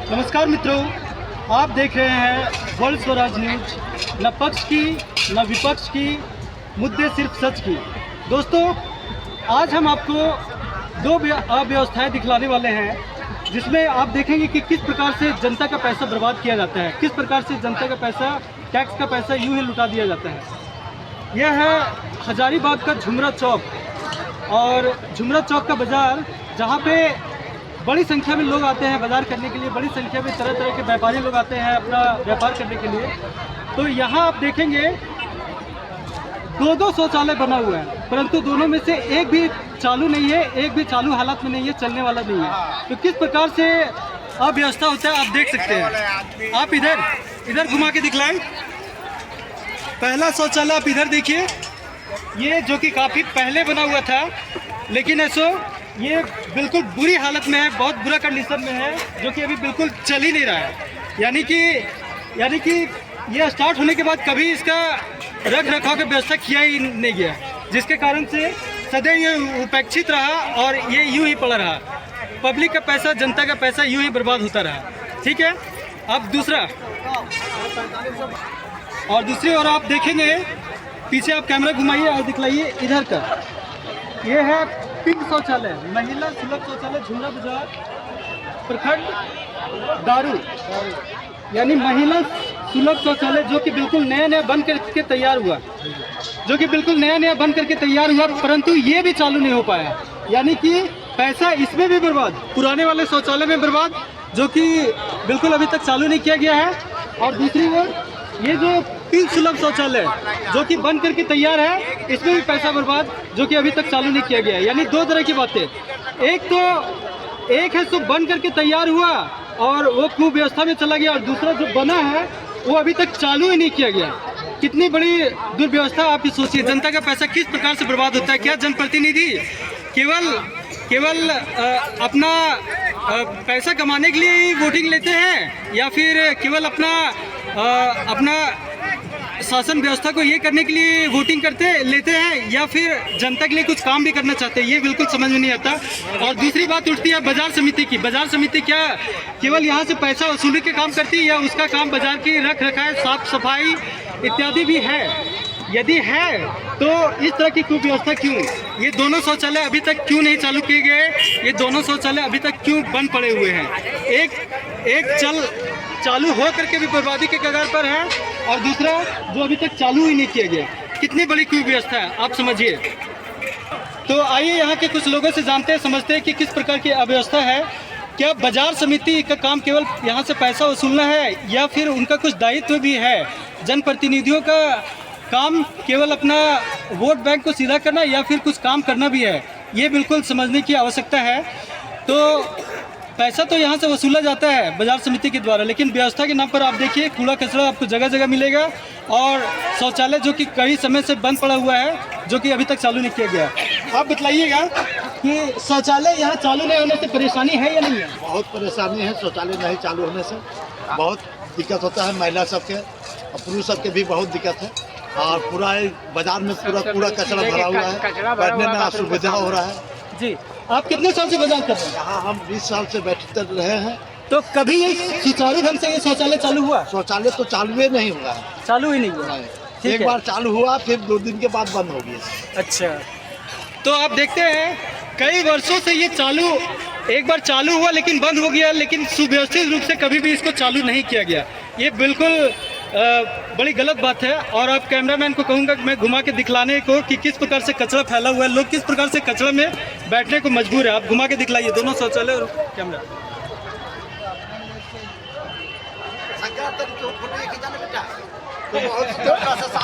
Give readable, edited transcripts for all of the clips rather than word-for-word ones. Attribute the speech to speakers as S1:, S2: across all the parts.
S1: नमस्कार मित्रों, आप देख रहे हैं वर्ल्ड स्वराज न्यूज। न पक्ष की न विपक्ष की, मुद्दे सिर्फ सच की। दोस्तों, आज हम आपको दो अव्यवस्थाएं दिखलाने वाले हैं, जिसमें आप देखेंगे कि किस प्रकार से जनता का पैसा बर्बाद किया जाता है, किस प्रकार से जनता का पैसा, टैक्स का पैसा यूं ही लुटा दिया जाता है। यह है हजारीबाग का झुमरा चौक और झुमरा चौक का बाज़ार, जहां पे बड़ी संख्या में लोग आते हैं बाज़ार करने के लिए। बड़ी संख्या में तरह तरह के व्यापारी लोग आते हैं अपना व्यापार करने के लिए। तो यहाँ आप देखेंगे दो शौचालय बना हुआ है, परंतु दोनों में से एक भी चालू नहीं है, एक भी चालू हालत में नहीं है, चलने वाला नहीं है। तो किस प्रकार से अव्यवस्था होता है आप देख सकते हैं। आप इधर घुमा के दिखलाएं। पहला शौचालय आप इधर देखिए, ये जो कि काफ़ी पहले बना हुआ था, लेकिन ऐसो ये बिल्कुल बुरी हालत में है, बहुत बुरा कंडीशन में है, जो कि अभी बिल्कुल चल ही नहीं रहा है। यानी कि ये स्टार्ट होने के बाद कभी इसका रख रखाव की व्यवस्था किया ही नहीं गया, जिसके कारण से सदैव ये उपेक्षित रहा और ये यूं ही पड़ा रहा। पब्लिक का पैसा, जनता का पैसा यूं ही बर्बाद होता रहा। ठीक है। अब दूसरी ओर आप देखेंगे, पीछे आप कैमरा घुमाइए और दिखलाइए इधर का। ये है पिंक शौचालय, महिला सुलभ शौचालय, झुमरा बाजार, प्रखंड दारू, यानी महिला सुलभ शौचालय, जो कि बिल्कुल नया बन करके तैयार हुआ, परंतु ये भी चालू नहीं हो पाया। यानी कि पैसा इसमें भी बर्बाद, पुराने वाले शौचालय में बर्बाद, जो कि बिल्कुल अभी तक चालू नहीं किया गया है। और दूसरी ओर ये जो पिंक सुलभ शौचालय, जो कि बन करके तैयार है, इसमें भी पैसा बर्बाद, जो कि अभी तक चालू नहीं किया गया है। यानी दो तरह की बातें, एक है सो बन करके तैयार हुआ और वो कुव्यवस्था में चला गया, और दूसरा जो बना है वो अभी तक चालू ही नहीं किया गया। कितनी बड़ी दुर्व्यवस्था आप सोचिए। जनता का पैसा किस प्रकार से बर्बाद होता है। क्या जनप्रतिनिधि केवल अपना पैसा कमाने के लिए ही वोटिंग लेते हैं, या फिर केवल अपना शासन व्यवस्था को ये करने के लिए वोटिंग लेते हैं, या फिर जनता के लिए कुछ काम भी करना चाहते हैं, ये बिल्कुल समझ में नहीं आता। और दूसरी बात उठती है बाजार समिति की। बाजार समिति क्या केवल यहाँ से पैसा वसूली के काम करती है, या उसका काम बाजार की रख रखाव, साफ सफाई इत्यादि भी है? यदि है तो इस तरह की कुव्यवस्था क्यों? ये दोनों शौचालय अभी तक क्यों नहीं चालू किए गए? ये दोनों शौचालय अभी तक क्यों बंद पड़े हुए हैं? एक चालू हो करके भी बर्बादी के कगार पर है, और दूसरा जो अभी तक चालू ही नहीं किया गया। कितनी बड़ी कुव्यवस्था है, आप समझिए। तो आइए यहाँ के कुछ लोगों से जानते हैं, समझते हैं कि किस प्रकार की अव्यवस्था है। क्या बाजार समिति का काम केवल यहाँ से पैसा वसूलना है, या फिर उनका कुछ दायित्व भी है? जनप्रतिनिधियों का काम केवल अपना वोट बैंक को सीधा करना, या फिर कुछ काम करना भी है? ये बिल्कुल समझने की आवश्यकता है। तो पैसा तो यहाँ से वसूला जाता है बाजार समिति के द्वारा, लेकिन व्यवस्था के नाम पर आप देखिए कूड़ा कचरा आपको जगह जगह मिलेगा, और शौचालय जो कि कई समय से बंद पड़ा हुआ है, जो कि अभी तक चालू नहीं किया गया। आप बतलाइएगा कि शौचालय यहाँ चालू नहीं होने से परेशानी है या नहीं है?
S2: बहुत परेशानी है। शौचालय नहीं चालू होने से बहुत दिक्कत होता है, महिला सबके और पुरुष सबके भी बहुत दिक्कत है। और पूरा बाजार में पूरा कूड़ा कचरा भरा हुआ है, बैठने में असुविधा हो रहा है।
S1: जी, आप कितने साल से बाजार कर रहे हैं?
S2: यहाँ हम 20 साल से बैठते रहे हैं।
S1: तो कभी ये सुचारू ढंग से ये शौचालय चालू हुआ?
S2: शौचालय तो चालू ही नहीं हुआ है,
S1: चालू ही नहीं हुआ।
S2: एक बार चालू हुआ, फिर 2 दिन के बाद बंद हो गया।
S1: अच्छा, तो आप देखते हैं कई वर्षों से ये एक बार चालू हुआ लेकिन बंद हो गया, लेकिन सुव्यवस्थित रूप से कभी भी इसको चालू नहीं किया गया। ये बिल्कुल बड़ी गलत बात है। और आप कैमरामैन को कहूँगा मैं घुमा के दिखलाने को कि किस प्रकार से कचरा फैला हुआ है, लोग किस प्रकार से कचरा में बैठने को मजबूर है। आप घुमा के दिखलाइए दोनों शौचालय और कैमरा।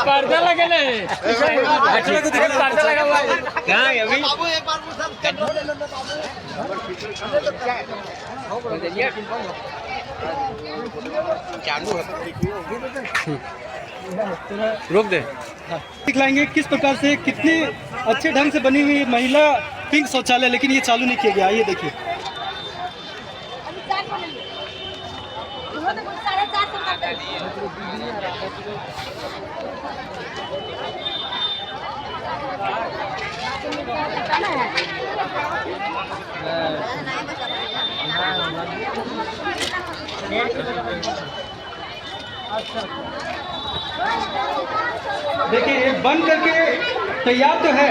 S3: पर्दा लगे पर्दा लगा हुआ है कहाँ है अभी?
S1: रोक दे। दिखलाएंगे किस प्रकार से कितनी अच्छे ढंग से बनी हुई महिला पिंक शौचालय, लेकिन ये चालू नहीं किया गया। ये देखिए, देखिए ये बंद करके तैयार तो है,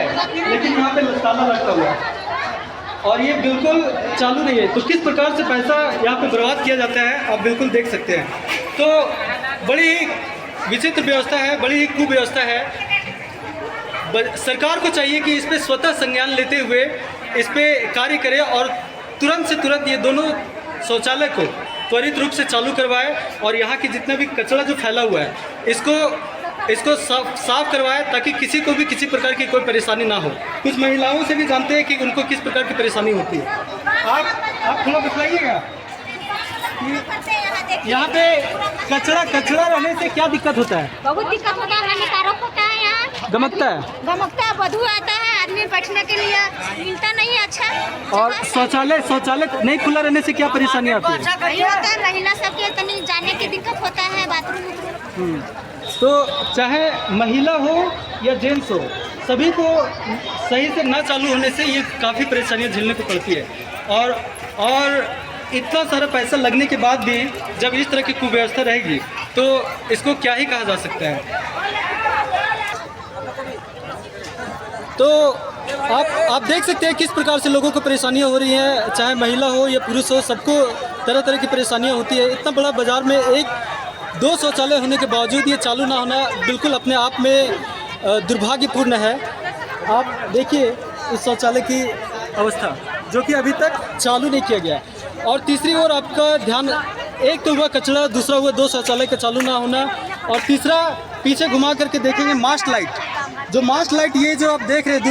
S1: लेकिन यहाँ पे ताला लटका हुआ है और ये बिल्कुल चालू नहीं है। तो किस प्रकार से पैसा यहाँ पे बर्बाद किया जाता है आप बिल्कुल देख सकते हैं। तो बड़ी ही विचित्र व्यवस्था है, बड़ी ही कुव्यवस्था है। सरकार को चाहिए कि इस पे स्वतः संज्ञान लेते हुए इस पे कार्य करे और तुरंत से तुरंत ये दोनों शौचालय को त्वरित रूप से चालू करवाए और यहाँ की जितना भी कचरा जो फैला हुआ है इसको साफ करवाए, ताकि किसी को भी किसी प्रकार की कोई परेशानी ना हो। कुछ महिलाओं से भी जानते हैं कि उनको किस प्रकार की परेशानी होती है। आप थोड़ा बताइएगा यहाँ पे कचरा रहने से क्या दिक्कत होता है?
S4: बहुत दिक्कत होता है, हानिकारक होता है। यहाँ
S1: गमकता है,
S4: बदबू आता है, आदमी बैठने के लिए मिलता नहीं है अच्छा।
S1: और शौचालय नहीं खुला रहने से क्या परेशानी आती है?
S4: वही होता है, महिला सबके तनी जाने की दिक्कत होता है बाथरूम।
S1: तो चाहे महिला हो या जेंट्स हो, सभी को सही से ना चालू होने से ये काफ़ी परेशानियां झेलने को पड़ती है। और इतना सारा पैसा लगने के बाद भी जब इस तरह की कुव्यवस्था रहेगी तो इसको क्या ही कहा जा सकता है। तो आप देख सकते हैं किस प्रकार से लोगों को परेशानियां हो रही हैं, चाहे महिला हो या पुरुष हो, सबको तरह तरह की परेशानियां होती है। इतना बड़ा बाज़ार में 1-2 शौचालय होने के बावजूद ये चालू ना होना बिल्कुल अपने आप में दुर्भाग्यपूर्ण है। आप देखिए इस शौचालय की अवस्था, जो कि अभी तक चालू नहीं किया गया। और तीसरी ओर आपका ध्यान, एक तो हुआ कचरा, दूसरा हुआ 2 शौचालय का चालू ना होना, और तीसरा पीछे घुमा करके देखेंगे मास्ट लाइट। जो मास्ट लाइट ये जो आप देख रहे हैं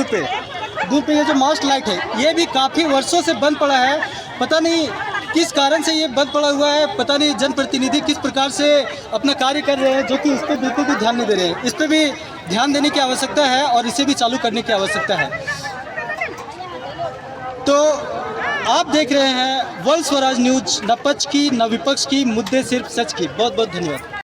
S1: दूर पे ये जो मास्ट लाइट है ये भी काफ़ी वर्षों से बंद पड़ा है। पता नहीं किस कारण से ये बंद पड़ा हुआ है, पता नहीं जनप्रतिनिधि किस प्रकार से अपना कार्य कर रहे हैं, जो कि इस पर बिल्कुल भी ध्यान नहीं दे रहे हैं। इस पर भी ध्यान देने की आवश्यकता है और इसे भी चालू करने की आवश्यकता है। तो आप देख रहे हैं वर्ल्ड स्वराज न्यूज, न पक्ष की न विपक्ष की, मुद्दे सिर्फ सच की। बहुत बहुत धन्यवाद।